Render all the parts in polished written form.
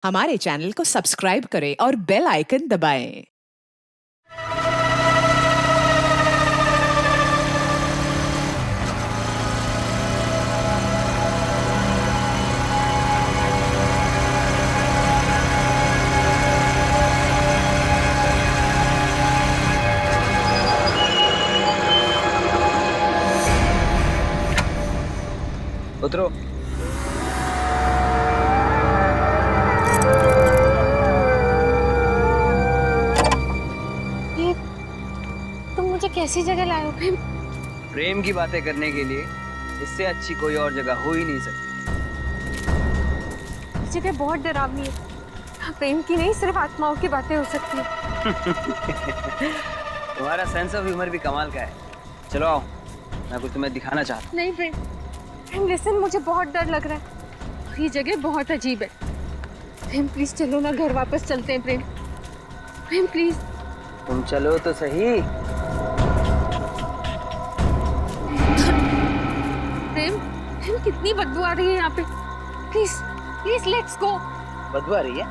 हमारे चैनल को सब्सक्राइब करें और बेल आइकन दबाएं। उतरो। ये तुम मुझे कैसी जगह लाए हो प्रेम? प्रेम की बातें करने के लिए इससे अच्छी कोई और जगह हो ही नहीं सकती। ये जगह बहुत डरावनी है। प्रेम की नहीं, सिर्फ आत्माओं की बातें हो सकती है। तुम्हारा सेंस ऑफ ह्यूमर भी कमाल का है। चलो आओ, मैं कुछ तुम्हें दिखाना चाहता हूँ। नहीं प्रेम, प्रेम लिसन, मुझे बहुत डर लग रहा है और ये जगह बहुत अजीब है। प्रेम प्लीज चलो ना, घर वापस चलते हैं प्रेम। प्रेम प्लीज। तुम चलो तो सही। प्रेम, प्रेम कितनी बदबू आ रही है यहाँ पे। Please please let's go. बदबू आ रही है?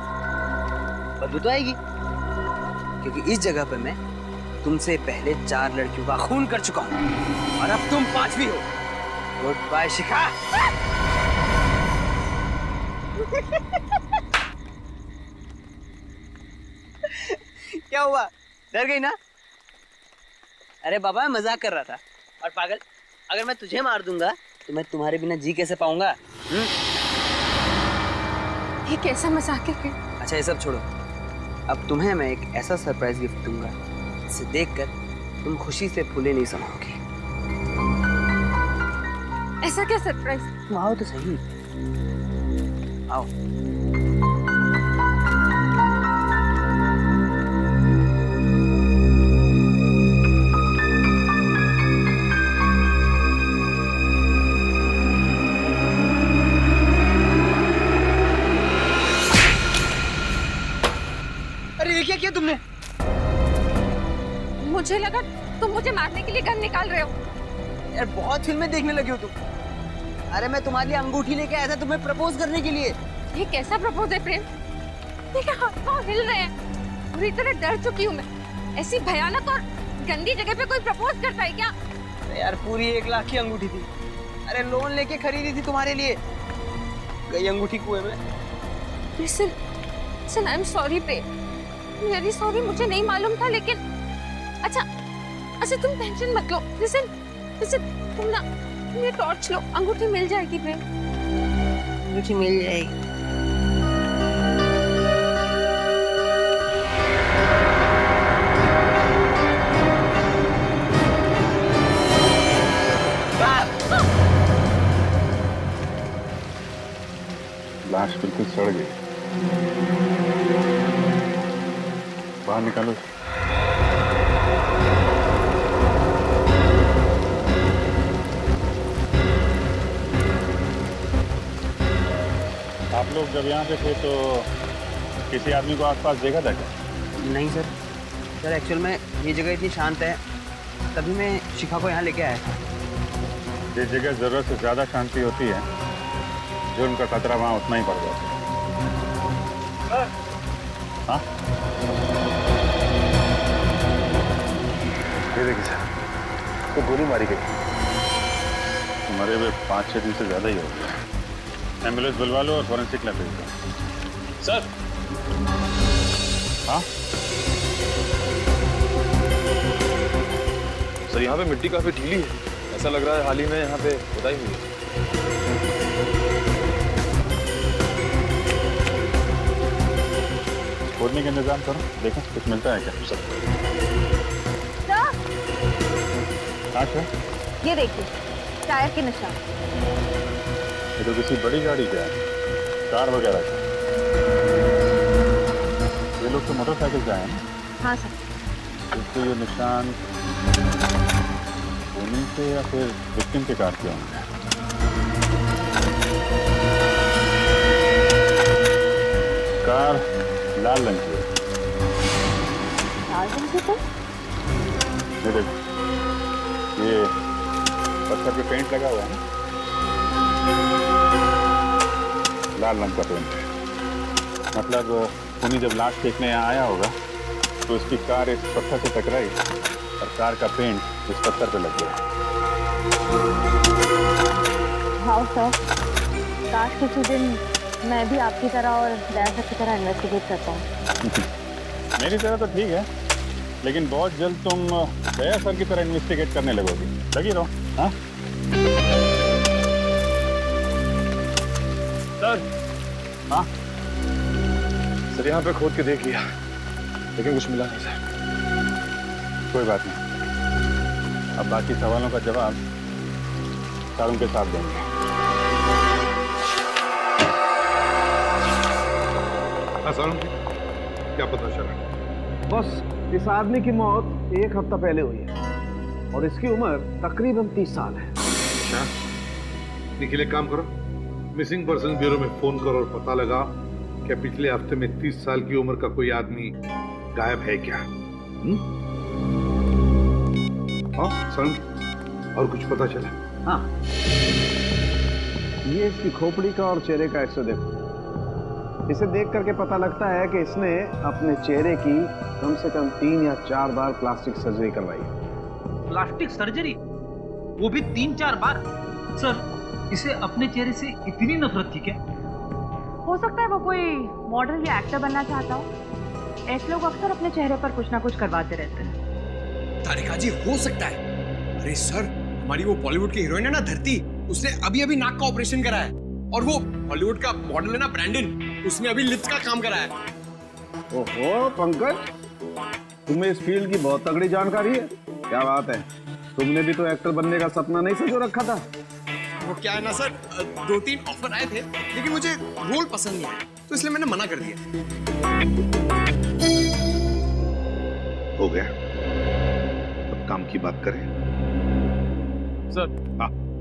बदबू तो आएगी, क्योंकि इस जगह पे मैं तुमसे पहले 4 लड़कियों का खून कर चुका हूँ और अब तुम 5वीं हो। गुड बाय शिखा। क्या हुआ, डर गई ना? अरे बाबा, मैं मजाक कर रहा था। और पागल, अगर मैं तुझे मार दूंगा तो मैं तुम्हारे बिना जी कैसे पाऊंगा? ये कैसा मजाक है प्रेम? अच्छा ये सब छोड़ो, अब तुम्हें मैं एक ऐसा सरप्राइज गिफ्ट दूंगा जिसे देखकर तुम खुशी से फूले नहीं समाओगे। ऐसा क्या सरप्राइज? तुम आओ तो सही, आओ। अरे ये क्या किया तुमने? मुझे लगा तुम मुझे मारने के लिए गन निकाल रहे हो। यार बहुत फिल्में देखने लगी हो तुम। अरे मैं तुम्हारे लिए अंगूठी लेके आया था, तुम्हें प्रपोज करने के लिए। ये कैसा प्रपोज है प्रेम? देखिए हाथ पाँव हिल रहे हैं, पूरी तरह डर चुकी हूँ मैं। ऐसी भयानक और गंदी जगह पे कोई प्रपोज करता है क्या? अरे यार पूरी 1 लाख की अंगूठी थी। अरे लोन लेके खरीदी थी तुम्हारे लिए। गई अंगूठी कुएं में। Listen, listen, I am sorry Prem, very sorry, मुझे नहीं मालूम था। लेकिन अच्छा अच्छा तुम टेंशन मत लो। लिसन लिसन, तुम ना ये टॉर्च लो, अंगूठी मिल जाएगी प्रेम। अंगूठी मिल जाएगी। लाश बिल्कुल सड़ गई। बाहर निकालो। आप लोग जब यहाँ पे थे तो किसी आदमी को आसपास देखा था क्या? नहीं सर, सर एक्चुअल में ये जगह इतनी शांत है, तभी मैं शिखा को यहाँ लेके आया था। जिस जगह जरूरत से ज्यादा शांति होती है, जुर्म का खतरा वहाँ उतना ही बढ़ जाता है। हाँ? ये देखिए सर, तो गोली मारी गई। मरे हुए 5-6 दिन से ज्यादा ही हो गया। एम्बुलेंस बुलवा लो और फॉरेंसिक लैब भेज दो। सर। हाँ? सर यहाँ पे मिट्टी काफी ढीली है, ऐसा लग रहा है हाल ही में यहाँ पे खुदाई हुई है। खोदने का इंतजाम करो, देखो कुछ मिलता है क्या? हाँ सर, ये देखिए टायर के निशान। ये तो किसी बड़ी गाड़ी का है, कार वगैरह का। ये लोग तो मोटरसाइकिल से आए हैं ना? हाँ सर। इससे ये निशान उन्हीं से या फिर विक्टिम के कार के होंगे। कार लाल रंग की है। लाल रंग की? तो ये देखो, ये पत्थर पे पेंट लगा हुआ है ना, लाल रंग का पेंट है। मतलब खूनी जब लाश फेंकने यहाँ आया होगा तो इसकी कार इस पत्थर से टकराई और कार का पेंट इस पत्थर पे लग गया। हाँ सर, काश किसी दिन मैं भी आपकी तरह और दया सर की तरह इन्वेस्टिगेट करता हूँ। मेरी तरह तो ठीक है, लेकिन बहुत जल्द तुम दया सर की तरह इन्वेस्टिगेट करने लगोगी। लगी रहो। हाँ सर। हाँ सर यहाँ पे खोद के देख लिया, लेकिन कुछ मिला नहीं सर। कोई बात नहीं, अब बाकी सवालों का जवाब सारुण के साथ देंगे। सारुण क्या पता चला? बस इस आदमी की मौत 1 हफ्ता पहले हुई है और इसकी उम्र तकरीबन 30 साल है। अच्छा, निखिल एक काम करो, मिसिंग पर्सन ब्यूरो में फोन करो और पता लगा कि पिछले हफ्ते में 30 साल की उम्र का कोई आदमी गायब है क्या? हाँ सारुण, और कुछ पता चला? हाँ, ये इसकी खोपड़ी का और चेहरे का एक्सरे देखो। इसे देख करके पता लगता है कि इसने अपने चेहरे की कम से कम 3 या 4 बार प्लास्टिक सर्जरी करवाई है। Plastic surgery? वो भी 3-4 बार? सर, इसे अपने चेहरे से इतनी नफरत थी क्या? हो सकता है वो कोई मॉडल या एक्टर बनना चाहता हो। ऐसे लोग अक्सर अपने चेहरे पर कुछ ना कुछ करवाते रहते हैं। तारिका जी, हो सकता है। अरे सर, हमारी वो बॉलीवुड की हीरोइन है ना धरती, उसने अभी नाक का ऑपरेशन करा है। और वो हॉलीवुड का मॉडल है ना ब्रैंडन, उसने अभी लिप्स का काम करा है। ओहो पंकज, तुम्हें इस फील्ड की बहुत तगड़ी जानकारी है। क्या बात है, तुमने भी तो एक्टर बनने का सपना नहीं संजो रखा था? वो क्या है ना सर, 2-3 ऑफर आए थे, लेकिन मुझे रोल पसंद नहीं आया, तो इसलिए मैंने मना कर दिया। हो गया, अब काम की बात करें। सर,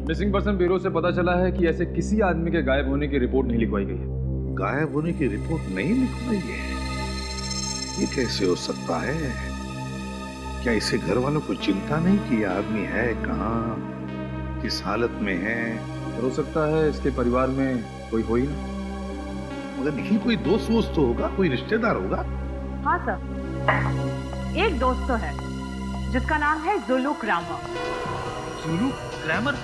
मिसिंग पर्सन ब्यूरो से पता चला है कि ऐसे किसी आदमी के गायब होने की रिपोर्ट नहीं लिखवाई गई है। गायब होने की रिपोर्ट नहीं लिखवाई है? ये कैसे हो सकता है? क्या इसे घर वालों को चिंता नहीं कि यह आदमी है कहाँ, किस हालत में है? हो सकता है इसके परिवार में कोई हो ही ना। मगर निखिल, कोई दोस्त वोस्त तो होगा, कोई रिश्तेदार होगा। हाँ सर, एक दोस्त तो है जिसका नाम है जुलू क्रामर। जुलू क्रैमर?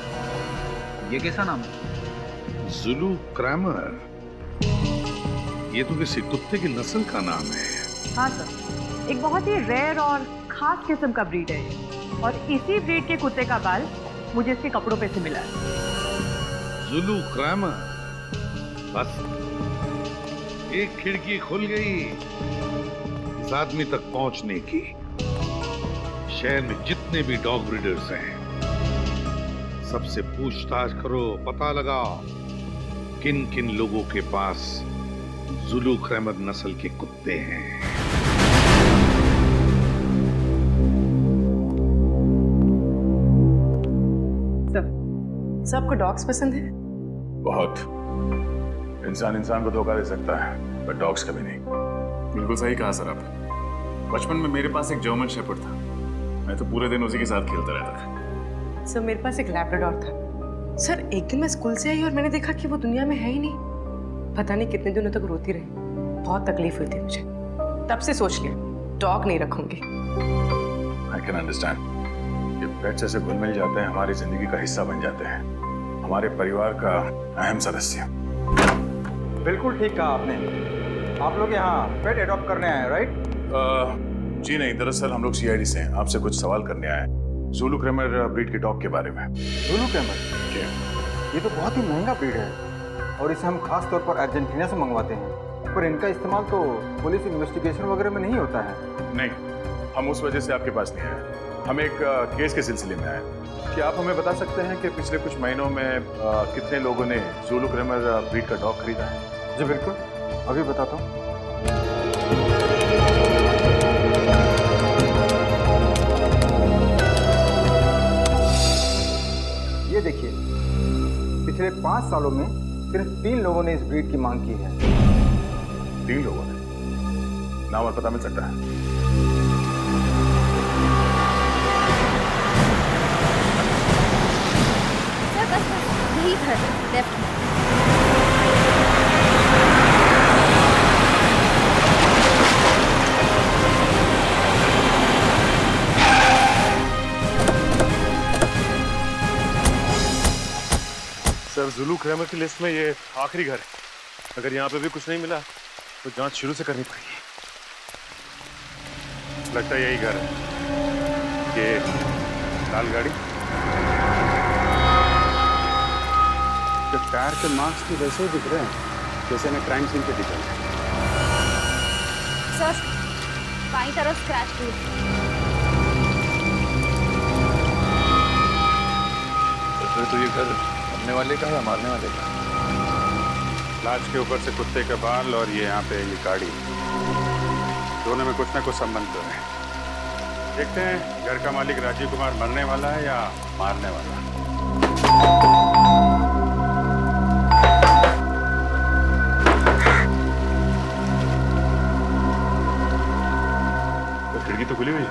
ये कैसा नाम है? जुलू क्रैमर? ये तो किसी कुत्ते की नस्ल का नाम है। हाँ सर, एक बहुत ही रेयर और खास किस्म का ब्रीड है और इसी ब्रीड के कुत्ते का बाल मुझे इसके कपड़ों पे से मिला है। जुलू क्रैमर, बस एक खिड़की खुल गई इस आदमी तक पहुंचने की। शहर में जितने भी डॉग ब्रीडर्स हैं, सबसे पूछताछ करो, पता लगाओ किन किन लोगों के पास जुलू क्रैमर नस्ल के कुत्ते हैं। सबको डॉग्स पसंद है? बहुत। इंसान को धोखा दे सकता है, पर डॉग्स कभी नहीं। बिल्कुल सही कहा सर आप। बचपन में मेरे पास एक जर्मन शेपर्ड था, मैं तो पूरे दिन उसी के साथ खेलता रहता था। सर, मेरे पास एक लैब्राडोर था। सर, एक दिन मैं स्कूल से आई और मैंने देखा कि वो दुनिया में है ही नहीं। पता नहीं कितने दिनों तक रोती रही, बहुत तकलीफ हुई थी मुझे। तब से सोच लिया डॉग नहीं रखूंगी। I can understand। ये पेट्स ऐसे घुल मिल जाते हैं, हमारी जिंदगी का हिस्सा बन जाते हैं, हमारे परिवार का अहम सदस्य। बिल्कुल ठीक कहा आपने। आप लोग यहाँ पेट एडॉप्ट करने आए हैं, राइट? जी नहीं, दरअसल हम लोग CID से हैं, आपसे कुछ सवाल करने आए हैं जुलू क्रैमर ब्रीड के डॉग के बारे में। जुलू क्रैमर? ये तो बहुत ही महंगा ब्रीड है और इसे हम खास तौर पर अर्जेंटीना से मंगवाते हैं, पर इनका इस्तेमाल तो पुलिस इन्वेस्टिगेशन वगैरह में नहीं होता है। नहीं, हम उस वजह से आपके पास नहीं आए, हम एक केस के सिलसिले में आए। क्या आप हमें बता सकते हैं कि पिछले कुछ महीनों में कितने लोगों ने जुलू क्रैमर ब्रीड का डॉग खरीदा है? जी बिल्कुल, अभी बताता हूँ। ये देखिए, पिछले 5 सालों में सिर्फ 3 लोगों ने इस ब्रीड की मांग की है। 3 लोगों ने? नाम और पता मिल सकता है? सर बस यही घर लेफ्ट में। सर, जुलू क्रैमर की लिस्ट में ये आखिरी घर है। अगर यहाँ पे भी कुछ नहीं मिला तो जांच शुरू से करनी पड़ेगी। लगता है यही घर है। ये लाल गाड़ी। जो टायर के मार्क्स भी वैसे ही दिख रहे हैं जैसे मैं क्राइम सीन पे दिखा। सर बाईं तरफ स्क्रैच हुई। फिर तो ये घर मरने वाले का या मारने वाले का? लाश के ऊपर से कुत्ते का बाल और ये यहाँ पे ये गाड़ी, दोनों में कुछ ना कुछ संबंध तो है। देखते हैं घर का मालिक राजीव कुमार मरने वाला है या मारने वाला। तो खिड़की तो खुली हुई है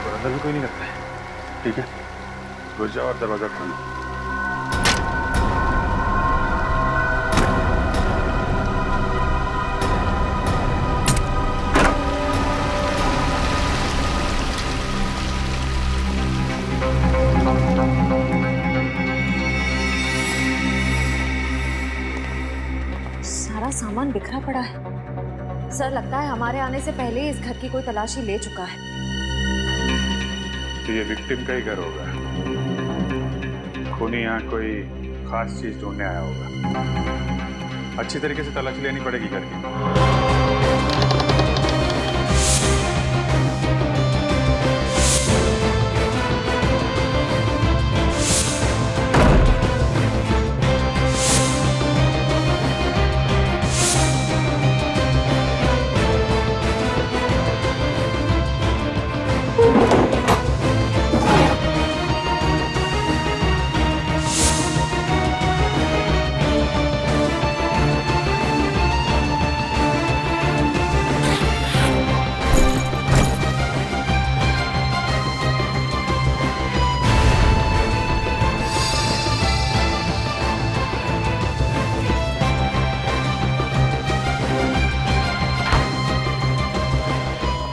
और अंदर भी कोई नहीं लगता है। ठीक है, घुस जाओ और दरवाजा खोलो। सारा सामान बिखरा पड़ा है। सर लगता है हमारे आने से पहले ही इस घर की कोई तलाशी ले चुका है। तो ये विक्टिम का ही घर होगा। खूनी यहाँ कोई खास चीज ढूंढने आया होगा। अच्छी तरीके से तलाशी लेनी पड़ेगी घर की।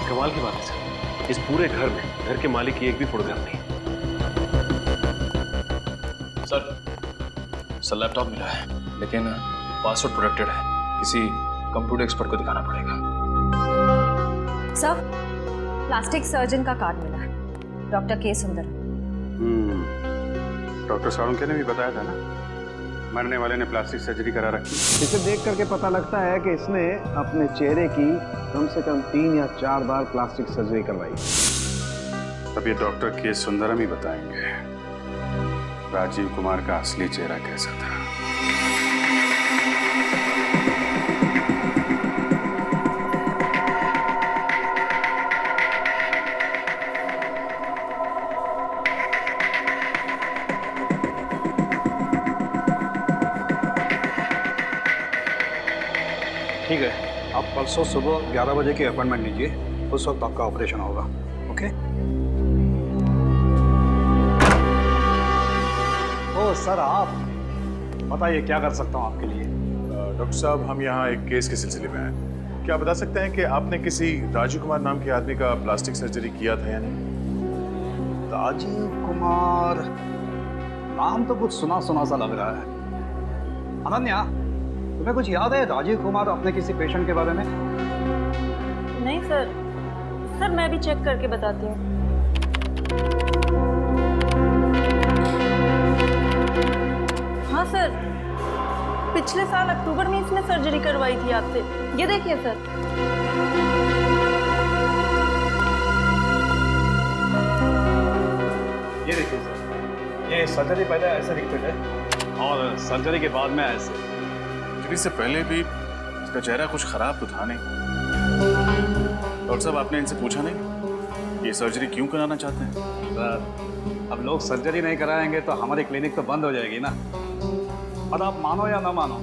कमाल की बात है सर, इस पूरे घर में घर के मालिक की एक भी फोटोग्राफ नहीं। सर लैपटॉप मिला है लेकिन पासवर्ड प्रोटेक्टेड है। किसी कंप्यूटर एक्सपर्ट को दिखाना पड़ेगा। सर प्लास्टिक सर्जन का कार्ड मिला है, डॉक्टर के सुंदर। डॉक्टर सालुंके ने भी बताया था ना, मरने वाले ने प्लास्टिक सर्जरी करा रखी। इसे देख करके पता लगता है कि इसने अपने चेहरे की कम से कम 3 या 4 बार प्लास्टिक सर्जरी करवाई। तब ये डॉक्टर के सुंदरम ही बताएंगे राजीव कुमार का असली चेहरा कैसा था। ठीक है, आप परसों सुबह 11 बजे की अपॉइंटमेंट लीजिए, उस वक्त आपका ऑपरेशन होगा। ओके? ओ सर, आप बताइए क्या कर सकता हूँ आपके लिए। डॉक्टर साहब, हम यहाँ एक केस के सिलसिले में हैं। क्या आप बता सकते हैं कि आपने किसी राजीव कुमार नाम के आदमी का प्लास्टिक सर्जरी किया था या नहीं? राजीव कुमार नाम तो कुछ सुना सुना सा लग रहा है। अनन्या, तुम्हें कुछ याद है राजीव कुमार अपने किसी पेशेंट के बारे में? नहीं सर, मैं भी चेक करके बताती हूँ। हाँ सर, पिछले साल अक्टूबर में इसने सर्जरी करवाई थी आपसे। ये देखिए सर। ये देखिए सर, ये सर्जरी पहले ऐसे दिखते थे और सर्जरी के बाद में ऐसे। सर्जरी से पहले भी इसका चेहरा कुछ खराब तो था नहीं। डॉक्टर साहब, आपने इनसे पूछा नहीं ये सर्जरी क्यों कराना चाहते हैं? सर, अब लोग सर्जरी नहीं कराएंगे तो हमारी क्लिनिक तो बंद हो जाएगी ना। और आप मानो या ना मानो,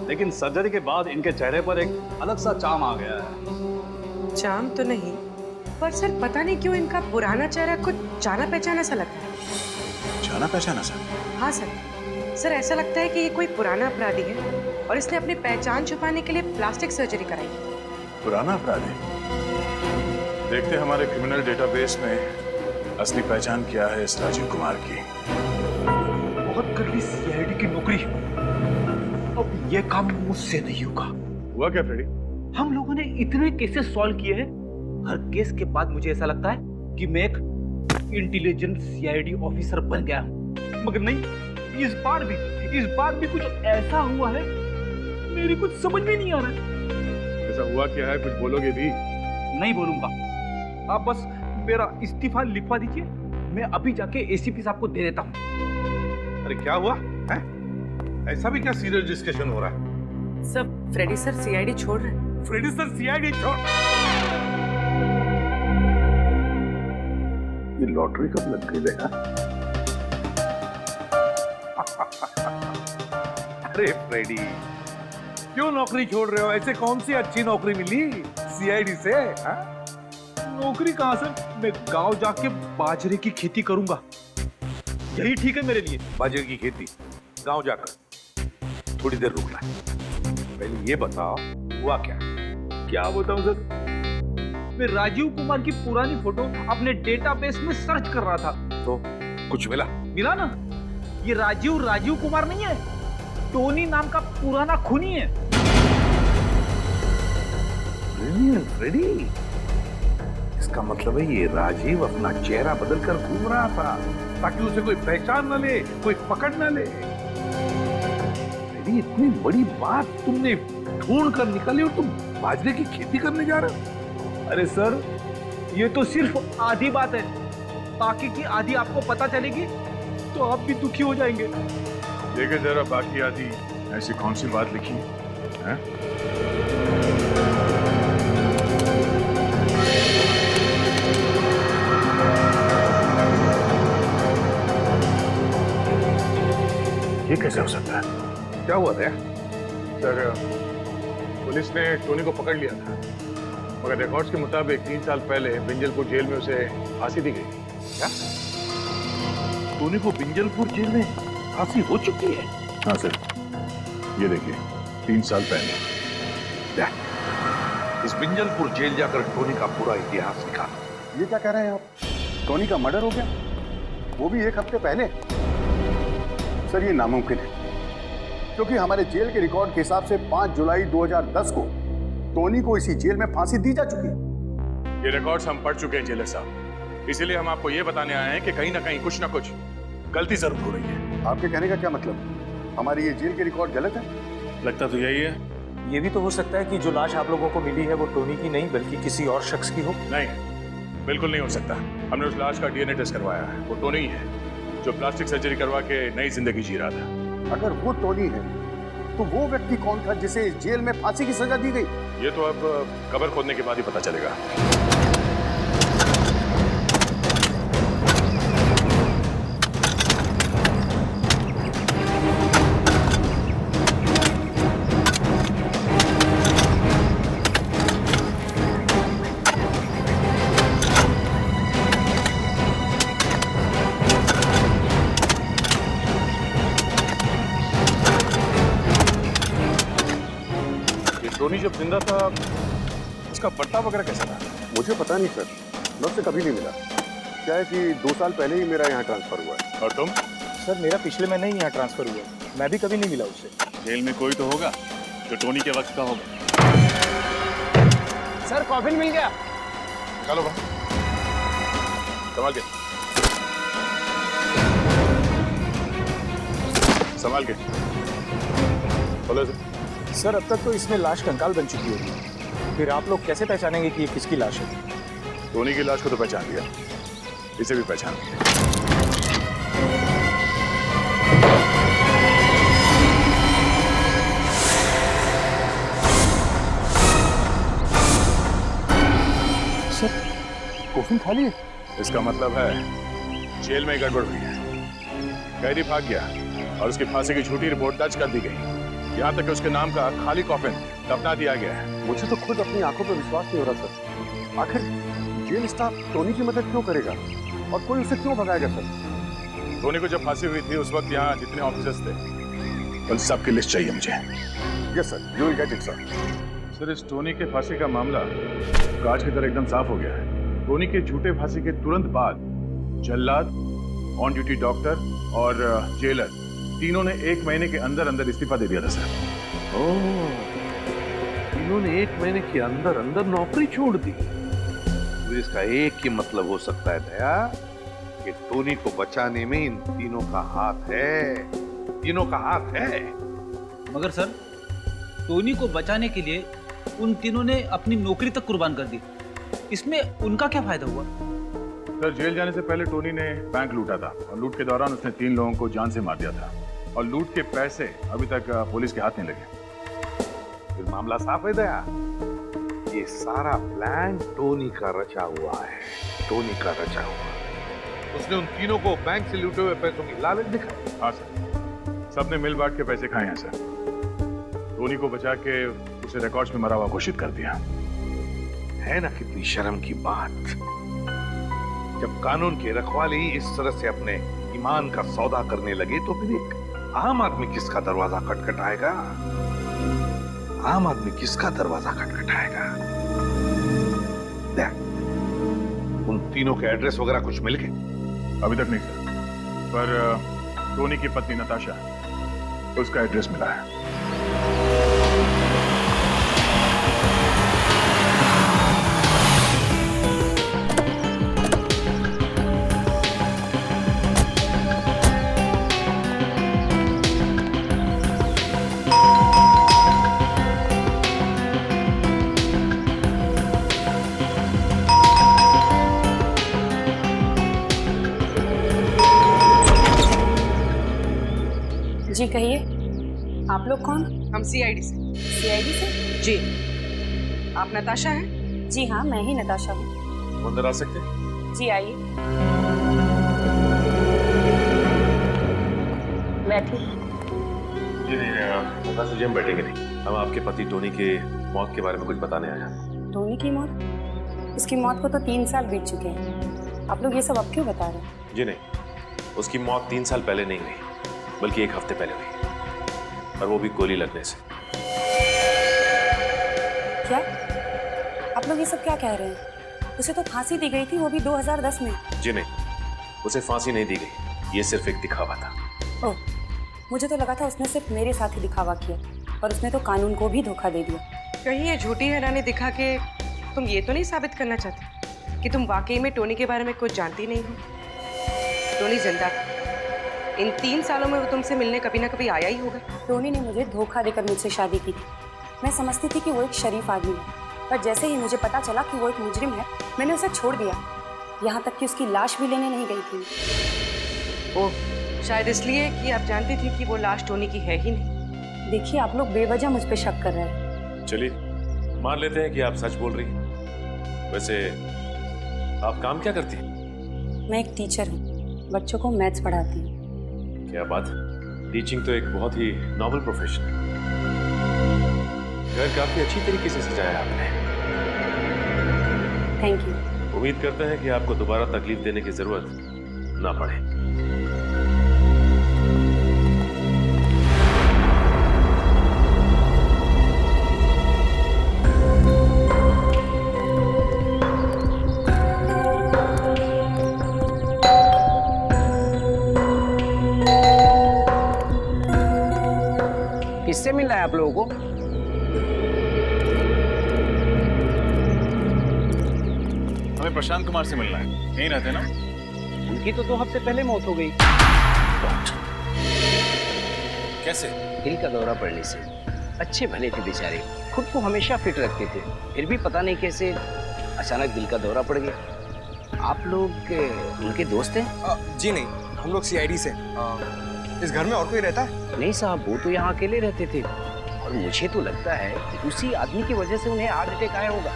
लेकिन सर्जरी के बाद इनके चेहरे पर एक अलग सा चार्म आ गया है। चार्म तो नहीं, पर सर पता नहीं क्यों इनका पुराना चेहरा कुछ जाना पहचाना सा लगता है। जाना पहचाना सा? हाँ सर, ऐसा लगता है कि ये कोई पुराना अपराधी है और इसने अपनी पहचान छुपाने के लिए प्लास्टिक सर्जरी कराई। पुराना अपराधी? देखते हमारे क्रिमिनल डेटाबेस में असली पहचान क्या है इस राजीव कुमार की? बहुत कर ली सीआईडी की नौकरी, अब ये काम मुझसे नहीं होगा। हुआ क्या फ्रेडी? हम लोगों ने इतने केसेस सॉल्व किए हैं, हर केस के बाद मुझे ऐसा लगता है कि मैं एक इंटेलिजेंट सीआईडी ऑफिसर बन गया हूं। मगर नहीं, इस बार भी कुछ ऐसा हुआ है, मेरी कुछ समझ में नहीं आ रहा है। ऐसा हुआ क्या है, कुछ बोलोगे भी? नहीं बोलूंगा, आप बस मेरा इस्तीफा लिखवा दीजिए, मैं अभी जाके एसीपी साहब को दे देता हूँ। अरे क्या हुआ है? ऐसा भी क्या सीरियस डिस्कशन हो रहा है? सब फ्रेडी सर सीआईडी छोड़ रहे हैं। फ्रेडी सर सीआईडी छोड़? ये लॉटरी कब लग गई है? अरे फ्रेडी, क्यों नौकरी छोड़ रहे हो? ऐसे कौन सी अच्छी नौकरी मिली सीआईडी से? नौकरी कहां सर, मैं गांव जाके बाजरे की खेती करूंगा, यही ठीक है मेरे लिए। बाजरे की खेती गांव जाकर? थोड़ी देर रुकना, पहले ये बताओ हुआ क्या? क्या बताऊं सर, मैं राजीव कुमार की पुरानी फोटो अपने डेटाबेस में सर्च कर रहा था, तो कुछ मिला? मिला ना, ये राजीव कुमार नहीं है, टोनी नाम का पुराना खूनी है। ब्रिलियंट फ्रेडी, इसका मतलब है ये राजीव अपना चेहरा बदलकर घूम रहा था ताकि उसे कोई पहचान न ले, कोई पकड़ न ले। फ्रेडी, इतनी बड़ी बात तुमने ढूंढ कर निकाली और तुम बाजरे की खेती करने जा रहे हो? अरे सर, ये तो सिर्फ आधी बात है, बाकी की आधी आपको पता चलेगी तो आप भी दुखी हो जाएंगे। देखिए जरा बाकी आदि, ऐसी कौन सी बात लिखी है? ये कैसे हो सकता है? क्या हुआ था? सर, पुलिस ने टोनी को पकड़ लिया था, मगर रिकॉर्ड्स के मुताबिक 3 साल पहले बिंजलपुर जेल में उसे फांसी दी गई। क्या? टोनी को बिंजलपुर जेल में फांसी हो चुकी है? हाँ सर, ये देखिए 3 साल पहले। इस बिंजलपुर जेल जाकर टोनी का पूरा इतिहास लिखा। ये क्या कह रहे हैं आप? टोनी का मर्डर हो गया, वो भी 1 हफ्ते पहले? सर, ये नामुमकिन है, क्योंकि हमारे जेल के रिकॉर्ड के हिसाब से 5 जुलाई 2010 को टोनी को इसी जेल में फांसी दी जा चुकी है। ये रिकॉर्ड्स हम पढ़ चुके हैं जेलर साहब, इसीलिए हम आपको ये बताने आए हैं कि कहीं ना कहीं कुछ ना कुछ गलती जरूर हो रही है। आपके कहने का क्या मतलब? हमारी ये जेल के रिकॉर्ड गलत है? लगता तो यही है। ये भी तो हो सकता है कि जो लाश आप लोगों को मिली है वो टोनी की नहीं बल्कि किसी और शख्स की हो। नहीं, बिल्कुल नहीं हो सकता। हमने उस लाश का डीएनए टेस्ट करवाया है, वो टोनी ही है जो प्लास्टिक सर्जरी करवा के नई जिंदगी जी रहा था। अगर वो टोनी है तो वो व्यक्ति कौन था जिसे इस जेल में फांसी की सजा दी गई? ये तो अब कब्र खोदने के बाद ही पता चलेगा। टोनी जब जिंदा था उसका पट्टा वगैरह कैसा था? मुझे पता नहीं सर, मैं उससे कभी नहीं मिला। क्या है कि 2 साल पहले ही मेरा यहाँ ट्रांसफर हुआ है। और तुम? सर, मेरा पिछले महीने ही यहाँ ट्रांसफर हुआ, मैं भी कभी नहीं मिला उससे। जेल में कोई तो होगा जो टोनी के वक्त का होगा। सर, कॉफिन मिल गया। निकालो बाहर, संभाल के, संभाल के बोलो सर। अब तक तो इसमें लाश कंकाल बन चुकी होगी, फिर आप लोग कैसे पहचानेंगे कि ये किसकी लाश है? टोनी की लाश को तो पहचान लिया, इसे भी पहचान लिया। सर, कॉफिन खाली है? इसका मतलब है जेल में गड़बड़ हुई है, कैदी भाग गया और उसकी फांसी की झूठी रिपोर्ट दर्ज कर दी गई। यहाँ तक कि उसके नाम का खाली कॉफिन दफना दिया गया है। मुझे तो खुद अपनी आंखों पर विश्वास नहीं हो रहा सर। आखिर जेल स्टाफ टोनी की मदद क्यों करेगा और कोई उसे क्यों भगाएगा सर? टोनी को जब फांसी हुई थी उस वक्त यहाँ जितने ऑफिसर्स थे उन सबकी लिस्ट चाहिए मुझे। Yes sir, you will get it sir. Sir, इस टोनी के फांसी का मामला कांच की तरह एकदम साफ हो गया है। टोनी के झूठे फांसी के तुरंत बाद जल्लाद, ऑन ड्यूटी डॉक्टर और जेलर तीनों ने 1 महीने के अंदर अंदर इस्तीफा दे दिया था सर। इन्होंने 1 महीने के अंदर अंदर नौकरी छोड़ दी। तो इसका एक ही मतलब हो सकता है दया कि टोनी को बचाने में इन तीनों का हाथ है, तीनों का हाथ है। मगर सर, टोनी को बचाने के लिए उन तीनों ने अपनी नौकरी तक कुर्बान कर दी। इसमें उनका क्या फायदा हुआ? सर, जेल जाने से पहले टोनी ने बैंक लूटा था और लूट के दौरान उसने 3 लोगों को जान से मार दिया था और लूट के पैसे अभी तक पुलिस के हाथ नहीं लगे। फिर मामला साफ है दया, ये सारा प्लान टोनी का रचा हुआ है, टोनी का रचा हुआ। उसने उन तीनों को बैंक से लूटे हुए पैसों की लालच दिखाई। हाँ सर, सबने मिल बांट के पैसे खाए हैं सर। टोनी को बचा के उसे रिकॉर्ड्स में मरा हुआ घोषित कर दिया। है ना कितनी शर्म की बात। जब कानून के रखवाले ही इस तरह से अपने ईमान का सौदा करने लगे तो फिर एक आम आदमी किसका दरवाजा खटखटाएगा? आम आदमी किसका दरवाजा खटखटाएगा? देख, उन तीनों के एड्रेस वगैरह कुछ मिल गए? अभी तक नहीं सर, पर टोनी की पत्नी नताशा, उसका एड्रेस मिला है। जी कहिए, आप लोग कौन? हम सीआईडी से। सीआईडी से? जी। आप नताशा हैं? जी हाँ, मैं ही नताशा हूँ। अंदर आ सकते हैं? जी आइए, बैठिए। जी नहीं, नताशा जी हम बैठेंगे नहीं। हम आपके पति टोनी के मौत के बारे में कुछ बताने आए हैं। टोनी की मौत? उसकी मौत को तो 3 साल बीत चुके हैं। आप लोग ये सब अब क्यों बता रहे हैं? जी नहीं, उसकी मौत 3 साल पहले नहीं हुई, बल्कि 1 हफ्ते पहले हुई, और वो भी गोली लगने से। क्या आप लोग ये सब क्या कह रहे हैं? उसे तो फांसी दी गई थी, वो भी 2010 में। जी नहीं, उसे फांसी नहीं दी गई, ये सिर्फ एक दिखावा था। ओह, मुझे तो लगा था उसने सिर्फ मेरे साथ ही दिखावा किया, और उसने तो कानून को भी धोखा दे दिया। कहीं ये झूठी हैरानी दिखा के तुम ये तो नहीं साबित करना चाहते कि तुम वाकई में टोनी के बारे में कुछ जानती नहीं हो? टोनी जिंदा था। इन 3 सालों में वो तुमसे मिलने कभी ना कभी आया ही होगा। टोनी ने मुझे धोखा देकर मुझसे शादी की थी। मैं समझती थी कि वो एक शरीफ आदमी है, पर जैसे ही मुझे पता चला कि वो एक मुजरिम है, मैंने उसे छोड़ दिया। यहाँ तक कि उसकी लाश भी लेने नहीं गई थी। ओह, शायद इसलिए कि आप जानती थी कि वो लाश टोनी की है ही नहीं। देखिए, आप लोग बेवजह मुझ पे शक कर रहे हैं। चलिए मान लेते हैं कि आप सच बोल रही हैं। वैसे आप काम क्या करती हैं? मैं एक टीचर हूँ, बच्चोlaw को मैथ्स पढ़ाती हूँ। क्या बात, टीचिंग तो एक बहुत ही नॉबल प्रोफेशन है। घर काफी अच्छी तरीके से सजाया आपने। Thank you. उम्मीद करते हैं कि आपको दोबारा तकलीफ देने की जरूरत ना पड़े। किससे मिलना है आप लोगों को? हमें प्रशांत कुमार से मिलना है। यहीं रहते ना? उनकी तो 2 हफ्ते पहले मौत हो गई। कैसे? दिल का दौरा पड़ने से। अच्छे भले थे बेचारे, खुद को हमेशा फिट रखते थे, फिर भी पता नहीं कैसे अचानक दिल का दौरा पड़ गया। आप लोग उनके दोस्त हैं? जी नहीं, हम लोग सीआईडी से। इस घर में और कोई रहता है? नहीं साहब, वो तो यहाँ अकेले रहते थे, और मुझे तो लगता है कि उसी आदमी की वजह से उन्हें हार्ट अटैक आया होगा।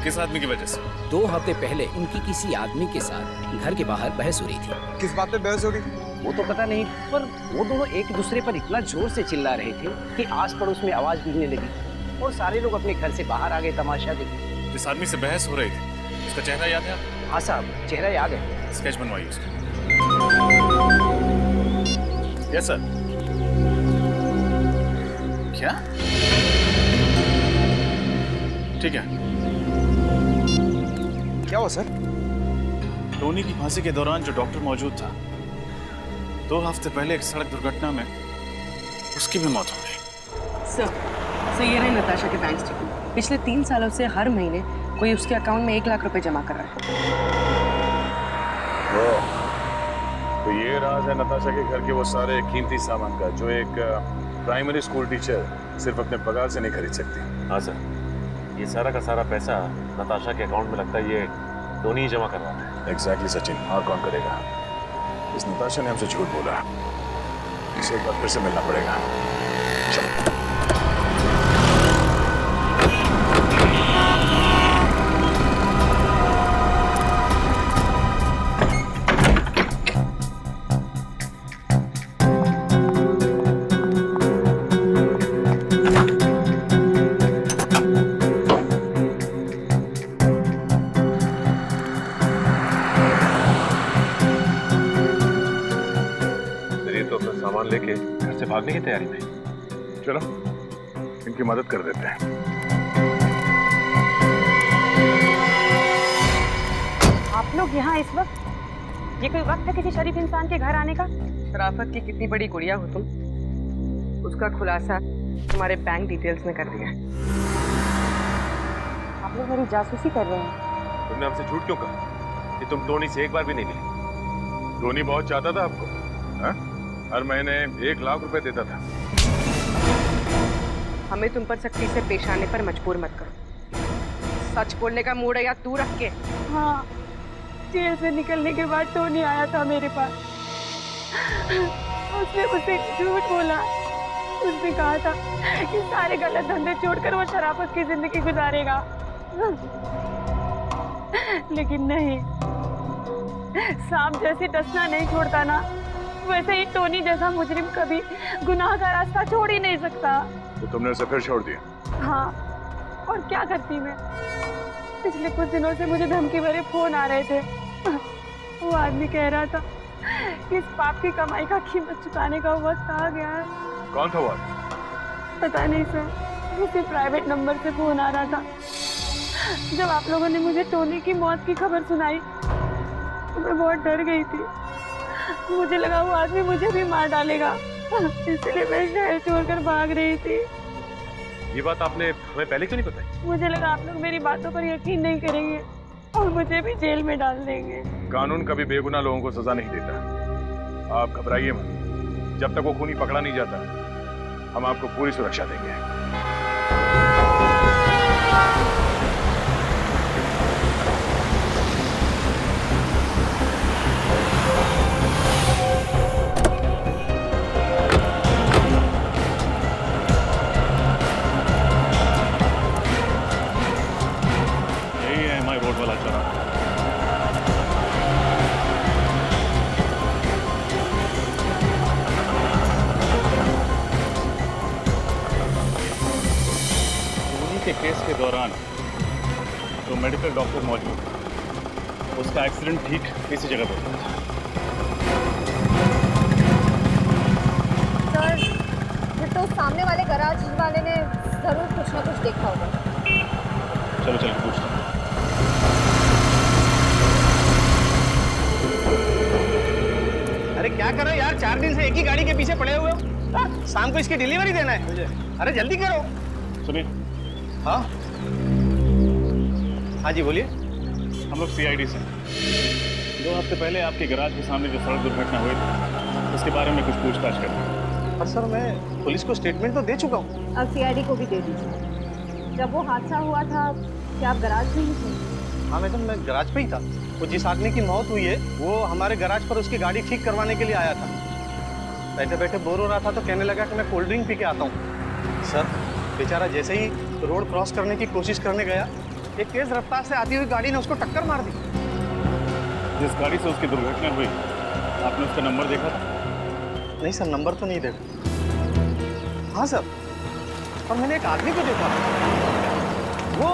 किस आदमी की वजह से? 2 हफ्ते पहले उनकी किसी आदमी के साथ घर के बाहर बहस हो रही थी। किस बात पे बहस हो रही? वो तो पता नहीं, पर वो दोनों एक दूसरे पर इतना जोर से चिल्ला रहे थे कि आस पड़ोस में आवाज गूंजने लगी और सारे लोग अपने घर से बाहर आ गए तमाशा देखने। जिस आदमी से बहस हो रही थी, उसका चेहरा याद है आपको? हाँ साहब, चेहरा याद है। स्केच बनवाइए उसका। Yes sir. क्या? ठीक है। क्या हुआ सर? टोनी की फांसी के दौरान जो डॉक्टर मौजूद था, 2 हफ्ते पहले एक सड़क दुर्घटना में उसकी भी मौत हो गई। सर ये रहे नताशा के बैंक स्टेटमेंट। पिछले 3 सालों से हर महीने कोई उसके अकाउंट में 1 लाख रुपए जमा कर रहा है। तो ये राज है नताशा के घर के वो सारे कीमती सामान का जो एक प्राइमरी स्कूल टीचर सिर्फ अपने पगार से नहीं खरीद सकती। हाँ सर, ये सारा का सारा पैसा नताशा के अकाउंट में लगता है ये टोनी ही जमा कर रहा है। एग्जैक्टली सचिन, और कौन करेगा? इस नताशा ने हमसे झूठ बोला, इसे एक बार फिर से मिलना पड़ेगा। चलो। सामान लेके घर से भागने की तैयारी में। चलो इनकी मदद कर देते हैं। आप लोग यहाँ इस वक्त? ये कोई वक्त है किसी शरीफ इंसान के घर आने का? शराफत की कितनी बड़ी गुड़िया हो तुम, उसका खुलासा तुम्हारे बैंक डिटेल्स में कर दिया। आप लोग मेरी जासूसी कर रहे हैं। तुमने हमसे झूठ क्यों कहा कि तुम टोनी से एक बार भी नहीं मिले? टोनी बहुत चाहता था आपको, हा? हर महीने 1 लाख रुपए देता था। हमें तुम पर सख्ती से पेश आने पर मजबूर मत करो। सच बोलने का मूड है या तू रख के? हाँ, जेल से निकलने के बाद टोनी आया था मेरे पास। उसने मुझसे झूठ बोला। उसने कहा था कि सारे गलत धंधे छोड़कर वो शराफत की जिंदगी गुजारेगा, लेकिन नहीं, सांप जैसे डसना नहीं छोड़ता ना, वैसे ही टोनी जैसा मुजरिम कभी गुनाह का रास्ता छोड़ ही नहीं सकता। तो तुमने उसे फिर छोड़ दिया? हाँ, और क्या करती मैं? पिछले कुछ दिनों से मुझे धमकी भरे फोन आ रहे थे। वो आदमी कह रहा था कि इस पाप की कमाई का कीमत चुकाने का वक्त आ गया है। कौन था वो? पता नहीं सर, किसी प्राइवेट नंबर से फोन आ रहा था। जब आप लोगों ने मुझे टोनी की मौत की खबर सुनाई तो मैं बहुत डर गई थी। मुझे लगा वो आदमी मुझे भी मार डालेगा, इसलिए मैं शहर छोड़कर भाग रही थी। ये बात आपने हमें पहले क्यों नहीं बताई? मुझे लगा आप लोग मेरी बातों पर यकीन नहीं करेंगे और मुझे भी जेल में डाल देंगे। कानून कभी बेगुनाह लोगों को सजा नहीं देता। आप घबराइए मत, जब तक वो खूनी पकड़ा नहीं जाता हम आपको पूरी सुरक्षा देंगे। रोड वाला चौराहा। टोनी के केस के दौरान जो मेडिकल डॉक्टर मौजूद था, उसका एक्सीडेंट ठीक इसी जगह पर हुआ था। सर, फिर तो सामने वाले गराज वाले ने जरूर कुछ ना कुछ देखा होगा। चलो चल के पूछते हैं। अरे क्या कर रहे हो यार, 4 दिन से एक ही गाड़ी के पीछे पड़े हुए हो। शाम को इसकी डिलीवरी देना है, अरे जल्दी करो। सुनिए। हाँ हाँ जी बोलिए। हम लोग CID से 2 हफ्ते पहले आपके गैराज के सामने जो सड़क दुर्घटना हुई थी उसके बारे में कुछ पूछताछ कर रहे हैं। पर सर मैं पुलिस को स्टेटमेंट तो दे चुका हूँ। अब CID को भी दे दीजिए। जब वो हादसा हुआ था क्या आप गराज में ही थे? हाँ मैडम, मैं गराज पे ही था। वो जिस आदमी की मौत हुई है वो हमारे गराज पर उसकी गाड़ी ठीक करवाने के लिए आया था। बैठे बैठे बोर हो रहा था तो कहने लगा कि मैं कोल्ड ड्रिंक पी के आता हूँ। सर बेचारा जैसे ही रोड क्रॉस करने की कोशिश करने गया, एक तेज रफ्तार से आती हुई गाड़ी ने उसको टक्कर मार दी। जिस गाड़ी से उसकी दुर्घटना हुई आपने उसका नंबर देखा था? नहीं सर, नंबर तो नहीं देखा। हाँ सर, पर मैंने एक आदमी को देखा, वो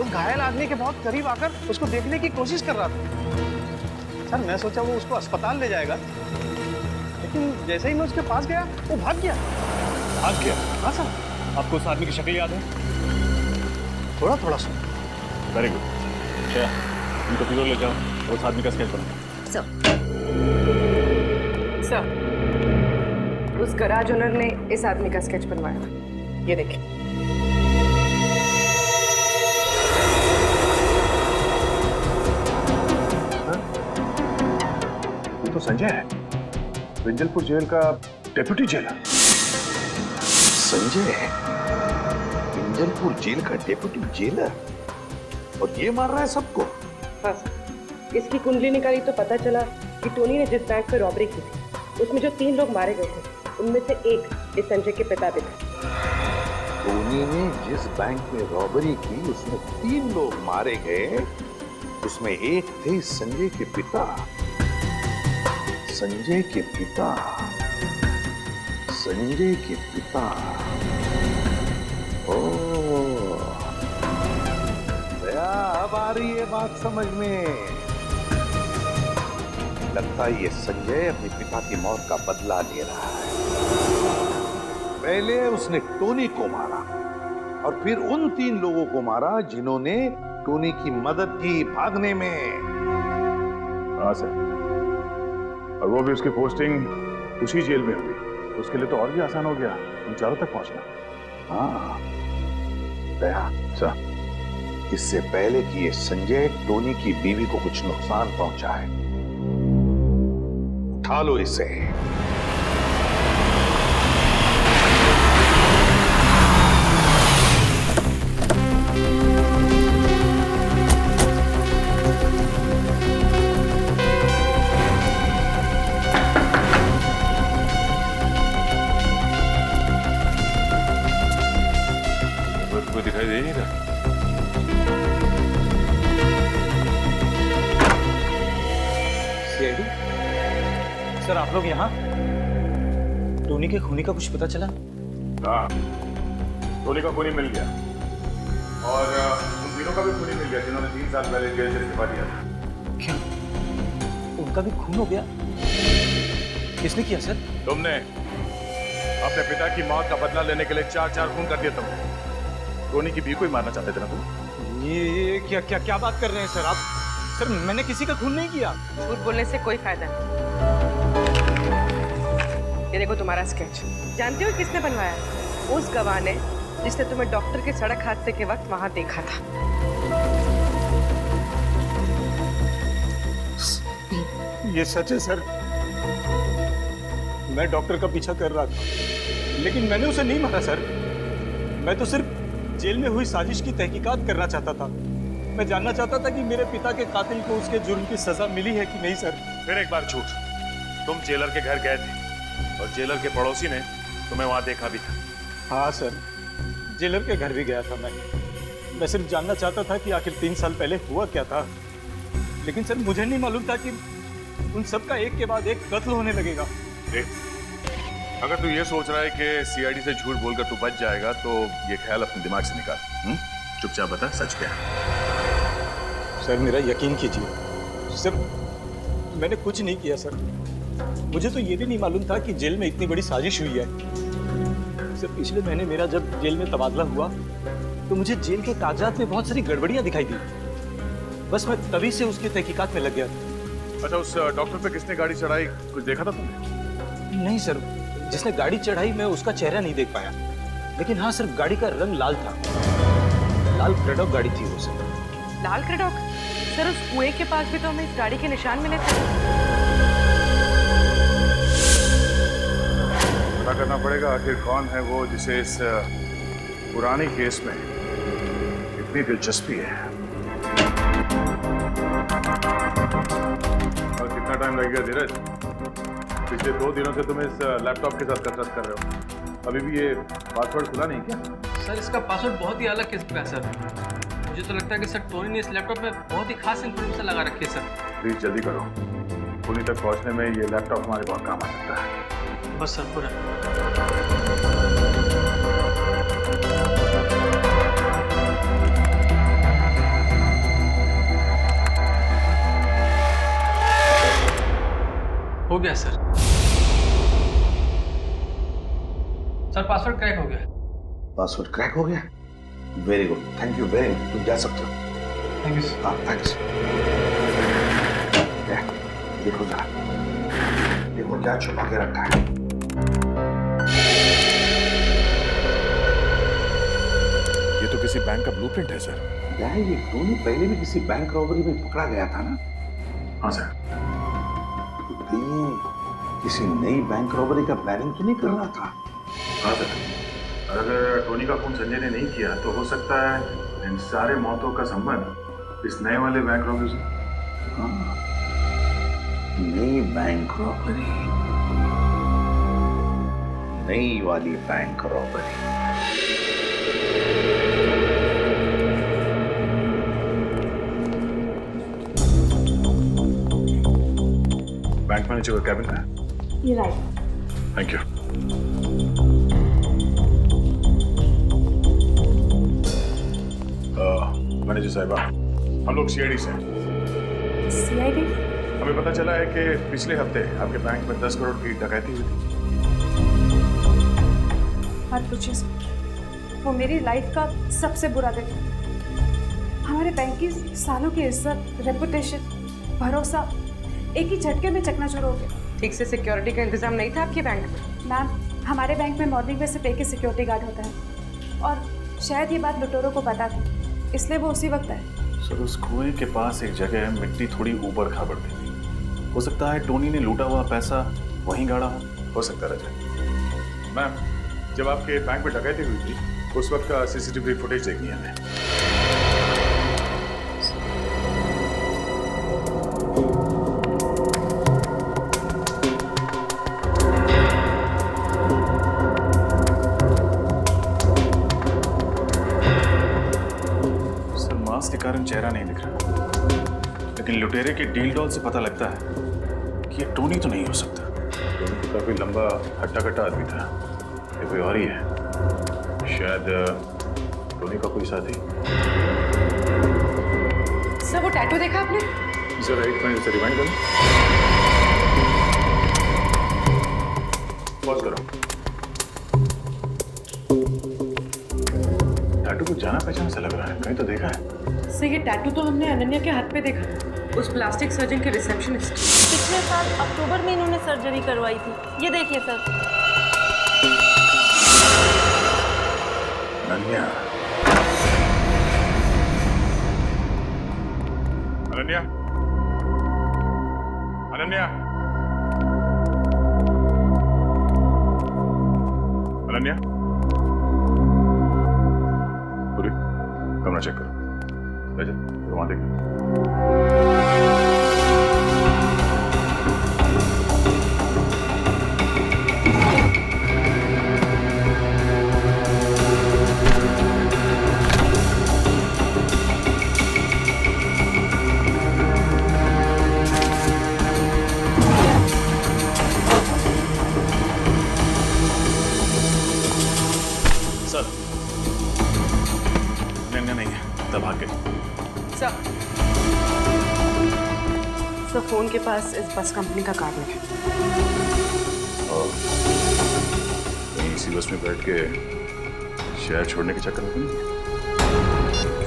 उस घायल आदमी के बहुत करीब आकर उसको देखने की कोशिश कर रहा था। सर मैं सोचा वो उसको अस्पताल ले जाएगा, लेकिन जैसे ही मैं उसके पास गया वो भाग गया। भाग गया? हाँ सर। आपको उस आदमी की शक्ल याद है? थोड़ा थोड़ा सर। Very good. अच्छा, इनको फिर ले जाओ। उस आदमी का स्केच बनाओ। सर, उस गराज ओनर ने इस आदमी का स्केच बनवाया था। ये देखिए। ये तो संजय है, विंजलपुर जेल का डेप्यूटी जेलर। संजय विंजलपुर जेल का डेप्यूटी जेलर, और ये मार रहा है सबको। हाँ सर, इसकी कुंडली निकाली तो पता चला कि टोनी ने जिस बैंक पे रॉबरी की थी उसमें जो 3 लोग मारे गए थे उनमें से एक इस संजय के पिता भी थे। टोनी ने जिस बैंक में रॉबरी की उसमें 3 लोग मारे गए, उसमें एक थे संजय के पिता। संजय के पिता, संजय के पिता। ओह, अब आ रही है बात समझ में। लगता है ये संजय अपने पिता की मौत का बदला ले रहा है। पहले उसने टोनी को मारा और फिर उन 3 लोगों को मारा जिन्होंने टोनी की मदद की भागने में। हाँ सर, और वो भी उसकी पोस्टिंग उसी जेल में हुई। उसके लिए तो और भी आसान हो गया उन चारों तक पहुंचना। हाँ दया सर, इससे पहले कि ये संजय टोनी की बीवी को कुछ नुकसान पहुंचाए, उठा लो इसे। कोई दिखाई दे नहीं रहा। सीआईडी सर, आप लोग यहाँ? टोनी के खूनी का कुछ पता चला? हाँ, टोनी का खूनी मिल गया और उन तीनों का भी खूनी मिल गया जिन्होंने 3 साल पहले जेल से इस्तीफा दिया था। क्या उनका भी खून हो गया? किसने किया सर? तुमने अपने पिता की मौत का बदला लेने के लिए 4 खून कर दिए तुमने। टोनी की बीवी को ही मारना चाहते थे ना तुम? ये क्या क्या क्या बात कर रहे हैं सर आप? सर मैंने किसी का खून नहीं किया। झूठ बोलने से कोई फायदा नहीं। ये देखो तुम्हारा स्केच। जानते हो किसने बनवाया? उस गवाह ने जिसने तुम्हें डॉक्टर के सड़क हादसे के वक्त वहां देखा था। ये सच है सर, मैं डॉक्टर का पीछा कर रहा था लेकिन मैंने उसे नहीं मारा सर। मैं तो सिर्फ जेल में हुई साजिश की तहकीकात करना चाहता था। मैं जानना चाहता था कि मेरे पिता के कातिल को उसके जुर्म की सजा मिली है कि नहीं सर। फिर एक बार झूठ। तुम जेलर के घर गए थे और जेलर के पड़ोसी ने तुम्हें वहां देखा भी था। हाँ सर, जेलर के घर भी गया था मैं सिर्फ जानना चाहता था कि आखिर 3 साल पहले हुआ क्या था। लेकिन सर मुझे नहीं मालूम था कि उन सब का एक के बाद एक कत्ल होने लगेगा। अगर तू ये सोच रहा है कि सीआईडी से झूठ बोलकर तू बच जाएगा तो ये ख्याल अपने दिमाग से निकाल। चुपचाप बता सच क्या है। सर मेरा यकीन कीजिए, सर मैंने कुछ नहीं किया सर। मुझे तो ये भी नहीं मालूम था कि जेल में इतनी बड़ी साजिश हुई है। सर पिछले महीने मेरा जब जेल में तबादला हुआ तो मुझे जेल के कागजात में बहुत सारी गड़बड़ियां दिखाई दी। बस मैं तभी से उसकी तहकीकात में लग गया था। अच्छा, उस डॉक्टर पे किसने गाड़ी चढ़ाई कुछ देखा था तुमने? नहीं सर, जिसने गाड़ी चढ़ाई मैं उसका चेहरा नहीं देख पाया। लेकिन हाँ सर, गाड़ी का रंग लाल था। लाल क्रेडॉक गाड़ी थी वो सर। लाल क्रेडॉक? सर उस कुएं के पास भी तो हमें इस गाड़ी के निशान मिले थे। पता करना पड़ेगा आखिर कौन है वो जिसे इस पुराने केस में इतनी दिलचस्पी है। और कितना टाइम लगेगा धीरज? पिछले 2 दिनों से तुम इस लैपटॉप के साथ कसरत कर रहे हो, अभी भी ये पासवर्ड खुला नहीं क्या? सर इसका पासवर्ड बहुत ही अलग किस्म का है सर। मुझे तो लगता है कि सर टोनी ने इस लैपटॉप में बहुत ही खास इन्फॉर्मेशन लगा रखी है सर। प्लीज जल्दी करो, टोनी तक पहुंचने में ये लैपटॉप हमारे बहुत काम आ सकता है। बस सर पूरा। हो गया सर। सर पासवर्ड क्रैक हो गया। पासवर्ड क्रैक हो गया? Very good, thank you very much. तुम जा सकते हो। Thank you sir. हाँ थैंक्स। देखो जरा, देखो क्या छुपा के रखा है। ये तो किसी बैंक का ब्लूप्रिंट है सर। क्या है ये? टोनी पहले भी किसी बैंक रॉबरी में पकड़ा गया था ना? हाँ सर। ये किसी नई बैंक रॉबरी का प्लानिंग तो नहीं कर रहा था? हाँ सर, अगर टोनी का खून संजय ने नहीं किया तो हो सकता है इन सारे मौतों का संबंध इस नए वाले बैंक रॉबरी से। हाँ, नई बैंक रॉबरी, नई वाली बैंक रॉबरी। बैंक मैनेजर का कैबिन है। ये राइट। Thank you. मैनेजर साहिबा, हम लोग सीआईडी से हैं। सीआईडी? हमें पता चला है कि पिछले हफ्ते आपके बैंक में 10 करोड़ की डकैती हुई थी। मत पूछिए सर, वो मेरी लाइफ का सबसे बुरा दिन है। हमारे बैंक की सालों की इज्जत, रेपुटेशन, भरोसा एक ही झटके में चकनाचूर हो गया। ठीक से सिक्योरिटी का इंतजाम नहीं था आपके बैंक में? मैम, हमारे बैंक में मॉर्निंग में सिर्फ एक ही सिक्योरिटी गार्ड होता है और शायद ये बात लुटेरों को पता थी, इसलिए वो उसी वक्त आए। सर, उस कुएं के पास एक जगह है, मिट्टी थोड़ी ऊपर खाबड़ थी। हो सकता है टोनी ने लूटा हुआ पैसा वहीं गाड़ा हो सकता है रजत। मैम, जब आपके बैंक में डकैती हुई थी उस वक्त का सीसीटीवी फुटेज देखनी है हमें। के कारण चेहरा नहीं दिख रहा, लेकिन लुटेरे के डील डॉल से पता लगता है कि ये टोनी तो नहीं हो सकता। टोनी तो काफी लंबा हट्टा कट्टा आदमी था, ये कोई और ही है। शायद टोनी का कोई साथी। सर, वो टैटू देखा आपने? जरा एक मिनट से रिवाइंड करो। पॉज करो। टैटू को जाना पहचाना सा लग रहा है, कहीं तो देखा है। सर, ये टैटू तो हमने अनन्या के हाथ पे देखा था, उस प्लास्टिक सर्जन के रिसेप्शनिस्ट। पिछले साल अक्टूबर में इन्होंने सर्जरी करवाई थी, ये देखिए सर। अनन्या, अनन्या, अनन्या, अनन्या, पूरी कमरा चेक करो। वहां देखो। सर, नहीं है, तब भाग गए। सर, फोन के पास इस बस कंपनी का कार्ड है। और इसी बस में बैठ के शहर छोड़ने के चक्कर में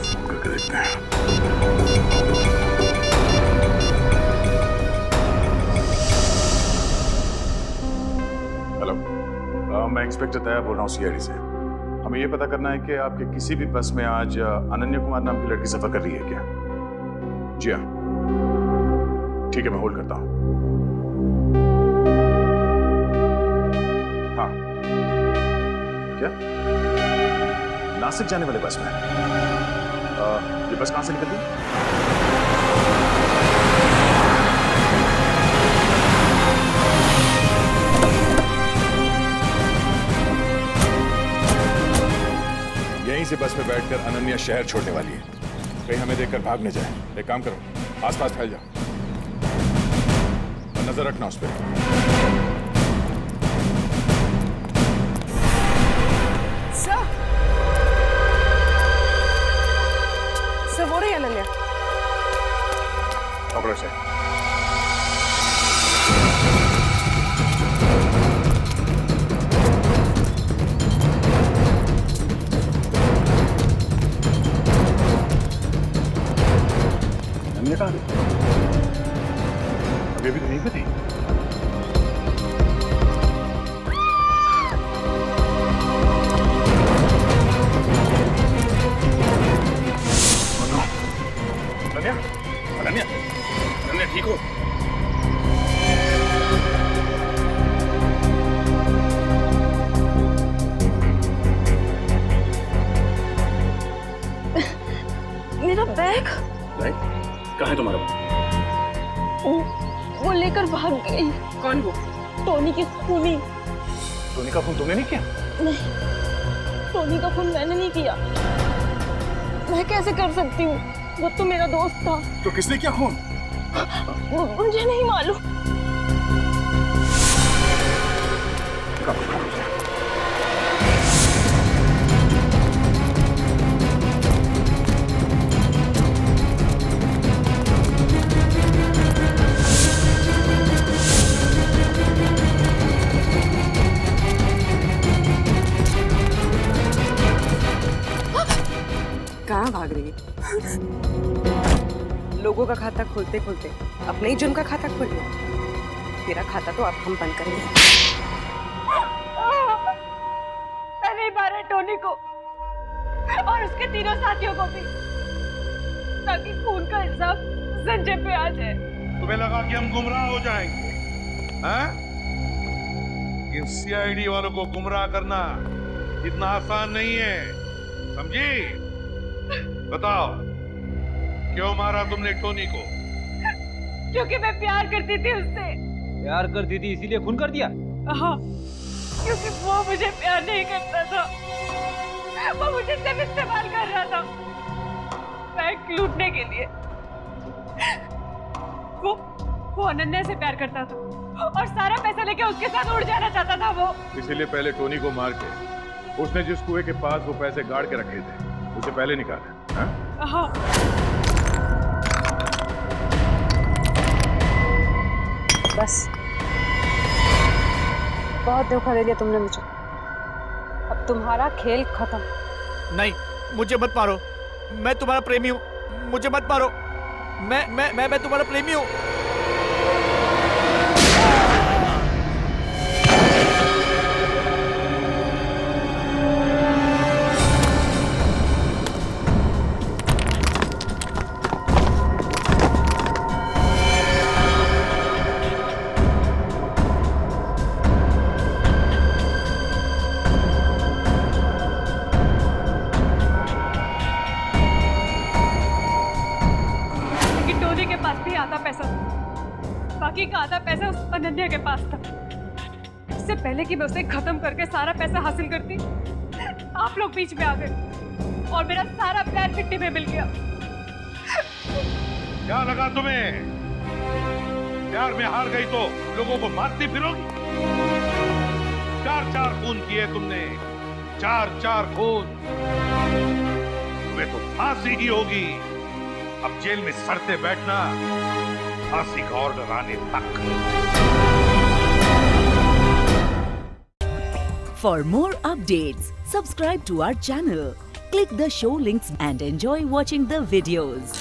फोन करके देखते हैं। हेलो, मैं इंस्पेक्टर तैयार बोल रहा हूँ सीआईडी से। हमें ये पता करना है कि आपके किसी भी बस में आज अनन्या कुमार नाम की लड़की सफर कर रही है क्या? जी हाँ, ठीक है, मैं होल्ड करता हूँ। हाँ, क्या नासिक जाने वाले बस में? ये बस कहां से निकलती है? यहीं से बस में बैठकर अनन्या शहर छोड़ने वाली है। कहीं हमें देखकर भाग न जाए। एक काम करो, आसपास फैल जाओ और नजर रखना उस पर। सर, वो रही अनन्या। पकड़ो से। अनन्या कहाँ गई? अभी तो नहीं लेकर भाग गई। कौन वो? टोनी की खूनी। टोनी का फोन तुमने नहीं किया? नहीं, टोनी का फोन मैंने नहीं किया। मैं कैसे कर सकती हूँ? वो तो मेरा दोस्त था। तो किसने किया फोन? मुझे नहीं मालूम। कहाँ भाग रही है? लोगों का खाता खोलते खोलते अपने ही जुर्म का खाता खोल लिया। तेरा खाता तो अब हम बंद करेंगे। मैं नहीं मारा टोनी को और उसके तीनों साथियों को भी, ताकि खून का इल्जाम संजय पे आ जाए। तुम्हें लगा कि हम गुमराह हो जाएंगे? हाँ? इन सीआईडी वालों को गुमराह करना इतना आसान नहीं है, समझी? बताओ, क्यों मारा तुमने टोनी को? क्योंकि मैं प्यार करती थी उससे। प्यार करती थी इसीलिए खून कर दिया? हाँ, क्योंकि वो मुझे प्यार नहीं करता था, वो मुझे सिर्फ इस्तेमाल कर रहा था बैंक लूटने के लिए। वो अनन्या से प्यार करता था और सारा पैसा लेके उसके साथ उड़ जाना चाहता था वो। इसीलिए पहले टोनी को मार के उसने जिस कुएं के पास वो पैसे गाड़ के रखे थे उसे पहले निकाला। हाँ? हाँ। बस बहुत धोखा दे दिया तुमने मुझे। अब तुम्हारा खेल खत्म। नहीं, मुझे मत मारो, मैं तुम्हारा प्रेमी हूँ। मुझे मत मारो, मैं तुम्हारा प्रेमी हूँ। बाकी का आधा पैसा उस अनन्या के पास था। इससे पहले कि मैं उसे खत्म करके सारा पैसा हासिल करती, आप लोग बीच में आ गए और मेरा सारा प्लान मिट्टी में मिल गया। क्या लगा तुम्हें? प्यार में हार गई तो लोगों को मारती फिरोगी? 4-4 खून किए तुमने, 4-4 खून। तुम्हें तो फांसी ही होगी। अब जेल में सड़ते बैठना, फांसी का ऑर्डर आने तक। For more updates, subscribe to our channel, click the show links and enjoy watching the videos.